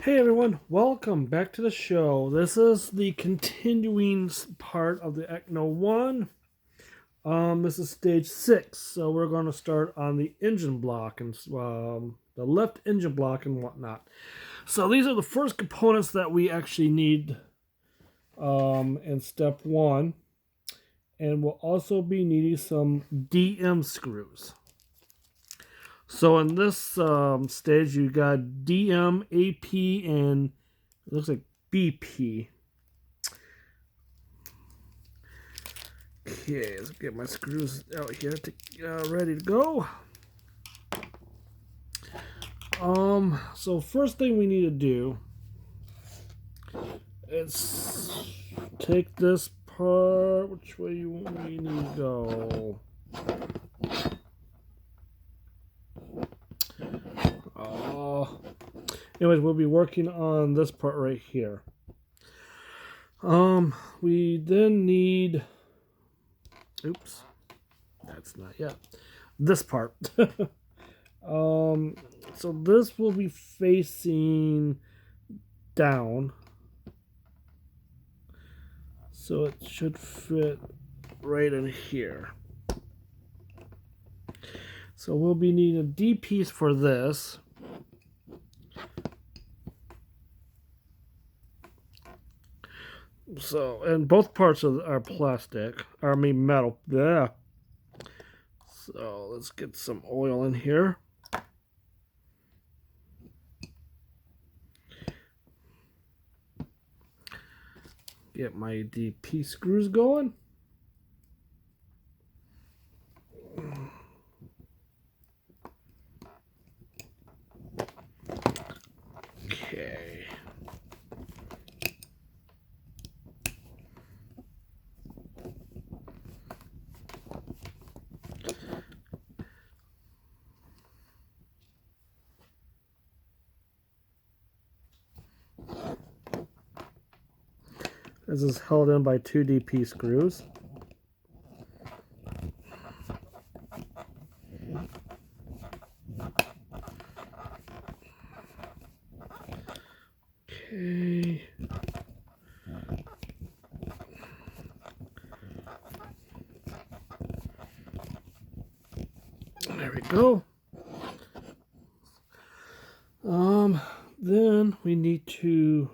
Hey everyone, welcome back to the show. This is the continuing part of the ECTO-1. This is stage 6, so we're going to start on the engine block and the left engine block and whatnot. So these are the first components that we actually need in step 1, and we'll also be needing some DM screws. So in this stage, you got DM, AP, and it looks like BP. Okay, let's get my screws out here ready to go. So first thing we need to do is take this part. Which way we need to go? Anyways, we'll be working on this part right here. We then need. Oops, that's not yet. This part. So this will be facing down. So it should fit right in here. So we'll be needing a D piece for this. So, and both parts are plastic, I mean metal. Yeah. So let's get some oil in here. Get my DP screws going. Okay. This is held in by 2 DP screws. Okay. There we go. Then we need to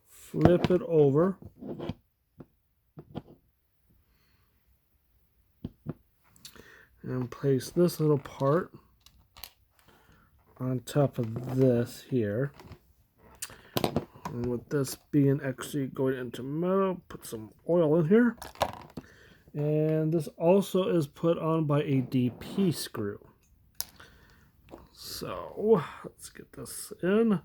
flip it over. And place this little part on top of this here. And with this being actually going into metal, put some oil in here. And this also is put on by a DP screw. So let's get this in.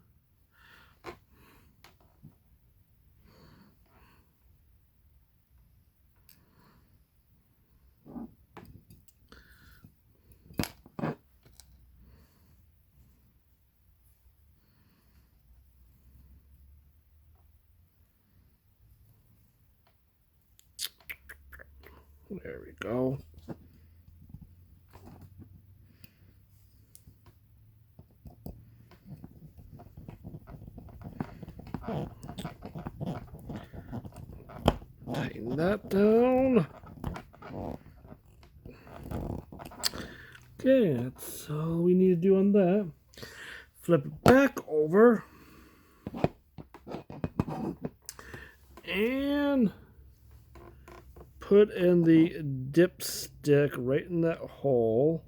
There we go. Tighten that down. Okay, that's all we need to do on that. Flip it back over. And put in the dipstick right in that hole.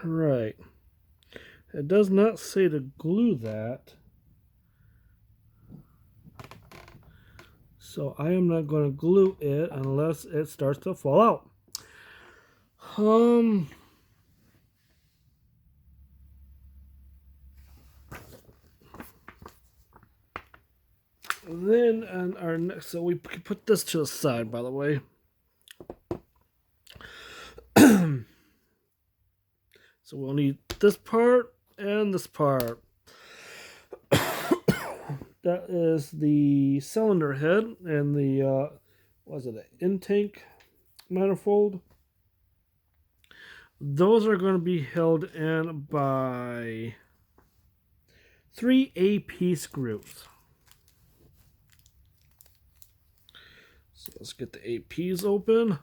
Right. It does not say to glue that. So I am not going to glue it unless it starts to fall out. Then on our next, so we put this to the side, by the way. So we'll need this part and this part. That is the cylinder head and the, what is it, an in-tank manifold. Those are going to be held in by 3 AP screws. So let's get the APs open.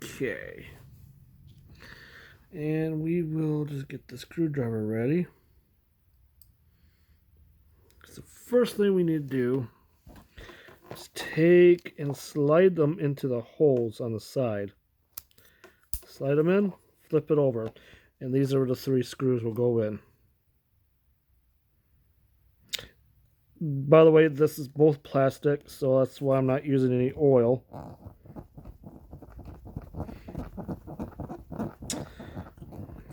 Okay. And we will just get the screwdriver ready. So the first thing we need to do is take and slide them into the holes on the side. Slide them in, flip it over, and these are the 3 screws will go in. By the way, this is both plastic, so that's why I'm not using any oil.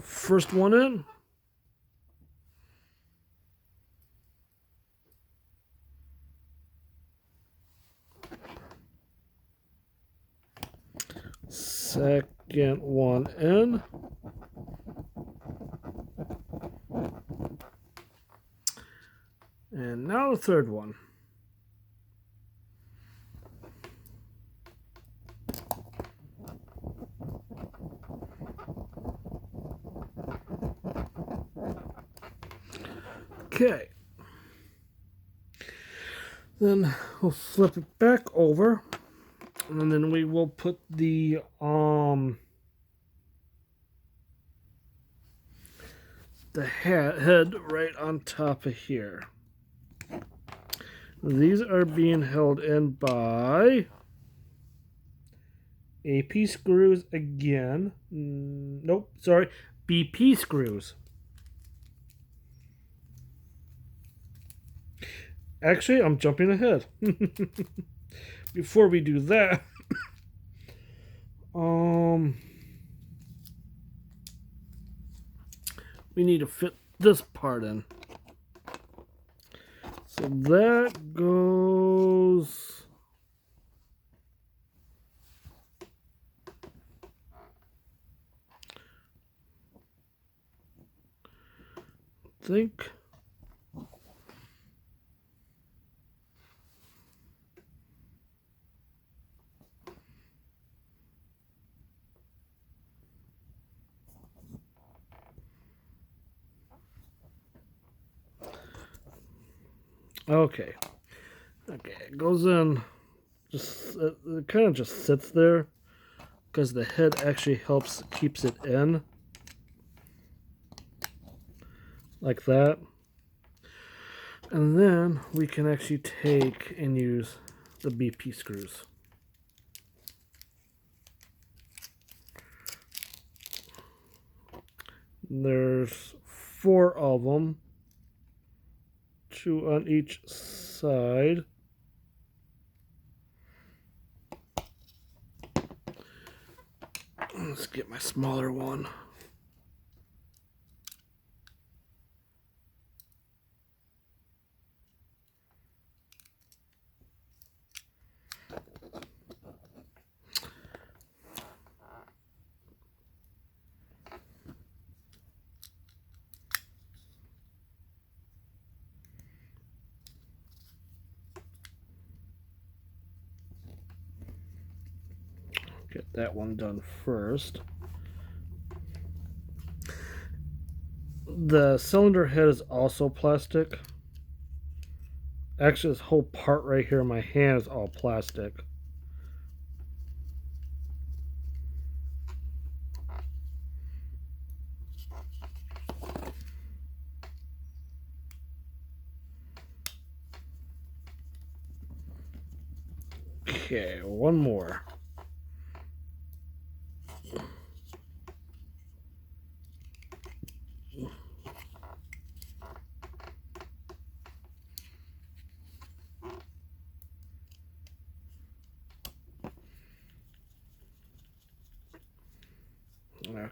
First one in. Second one in. And now the third one. Okay. Then we'll flip it back over, and then we will put the head right on top of here. These are being held in by AP screws again. Nope, sorry, BP screws. Actually, I'm jumping ahead. Before we do that, we need to fit this part in. So that goes... I think... Okay, it goes in, just it kind of just sits there because the head actually keeps it in, like that. And then we can actually take and use the BP screws. There's 4 of them. 2 on each side. Let's get my smaller one. Get that one done first. The cylinder head is also plastic. Actually, this whole part right here in my hand is all plastic. Okay, one more.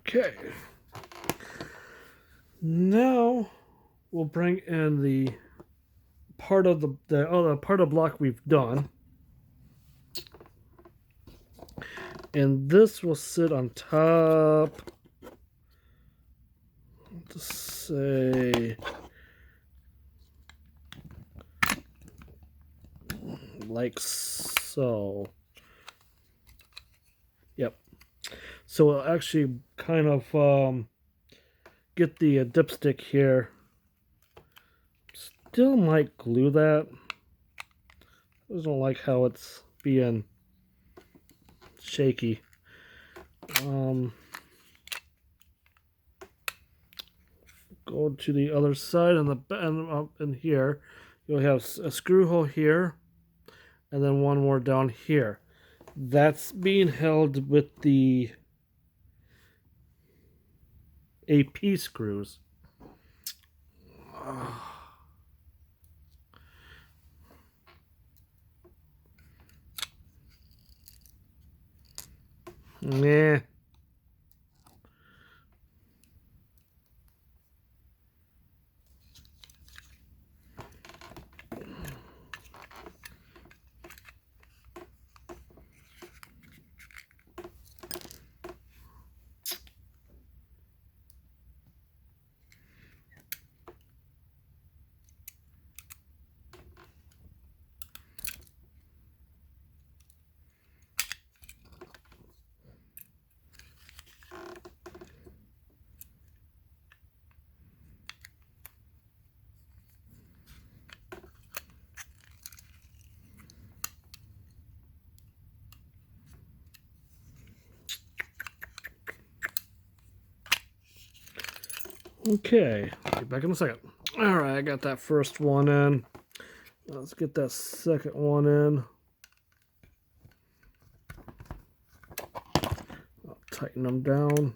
Okay. Now we'll bring in the part of the other part of the block we've done. And this will sit on top, let's say, like so. Yep. So we'll actually kind of get the dipstick here. Still might glue that. I don't like how it's being shaky. Go to the other side and up in here. You'll have a screw hole here, and then one more down here. That's being held with the AP screws. Nah. Okay, I'll be back in a second. All right, I got that first one in. Let's get that second one in. I'll tighten them down.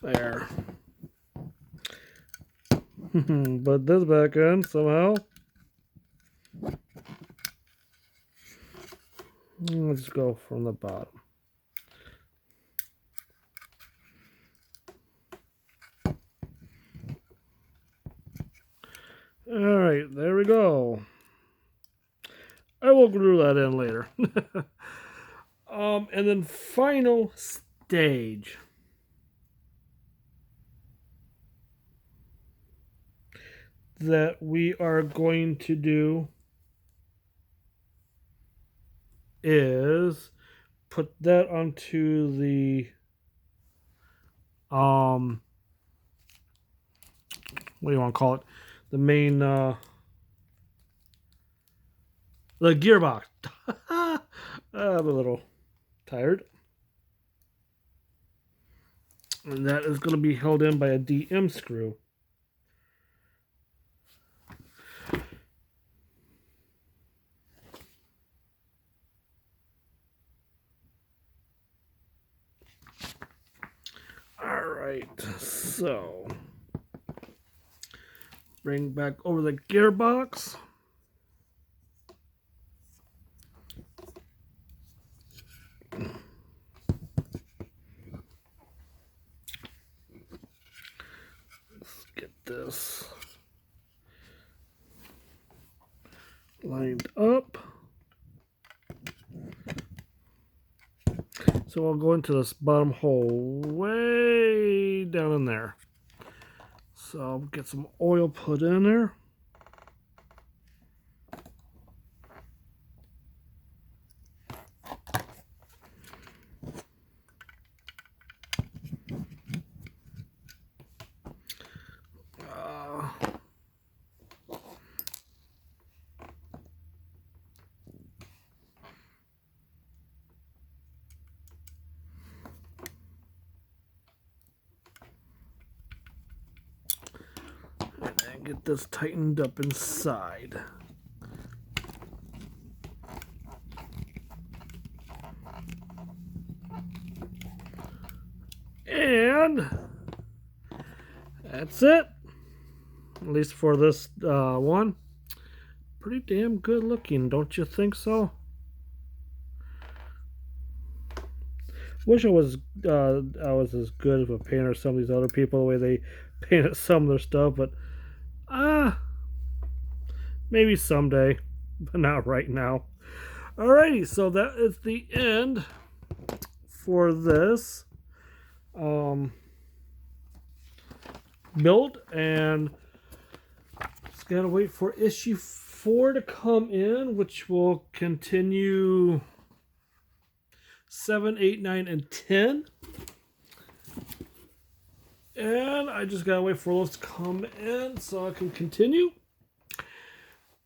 There. Put this back in somehow. Let's go from the bottom. All right, there we go. I will glue that in later. And then final stage. That we are going to do is put that onto the what do you want to call it? The main the gearbox. I'm a little tired. And that is going to be held in by a DM screw. Alright, so bring back over the gearbox. Let's get this lined up. So I'll go into this bottom hole way down in there. So I'll get some oil put in there. And get this tightened up inside. And that's it. at least for this one. Pretty damn good looking, don't you think so? Wish I was as good of a painter as some of these other people, the way they painted some of their stuff, but maybe someday, but not right now. Alrighty, so that is the end for this build, and just gotta wait for issue 4 to come in, which will continue 7, 8, 9, and 10. And I just gotta wait for those to come in so I can continue.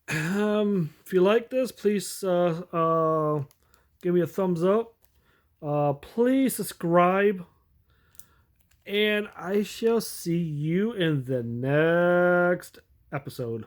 If you like this, please give me a thumbs up. Please subscribe. And I shall see you in the next episode.